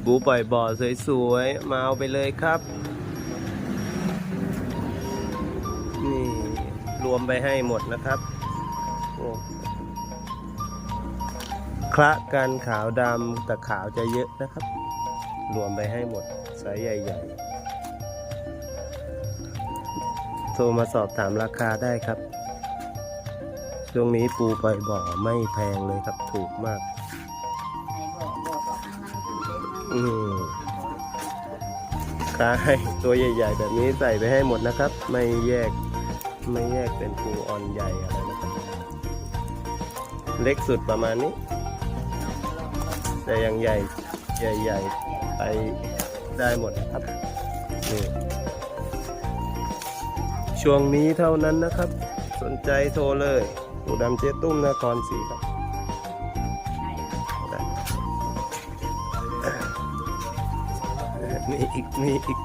ปูปล่อยบ่อสวยๆมาเอาไปเลยครับนี่รวมไปให้หมดนะครับโอ้คละกันขาวดำแต่ขาวจะเยอะนะครับรวมไปให้หมดไซส์ใหญ่ๆโทรมาสอบถามราคาได้ครับช่วงนี้ปูปล่อยบ่อไม่แพงเลยครับถูกมากคล้ายตัวใหญ่ๆแบบนี้ใส่ไปให้หมดนะครับไม่แยกเป็นปูอ่อนใหญ่อะไรนะครับเล็กสุดประมาณนี้แต่ยังใหญ่ไปได้หมดครับนี่ช่วงนี้เท่านั้นนะครับสนใจโทรเลยปูดำเจ๊ตุ้มนครศรีครับมีอีก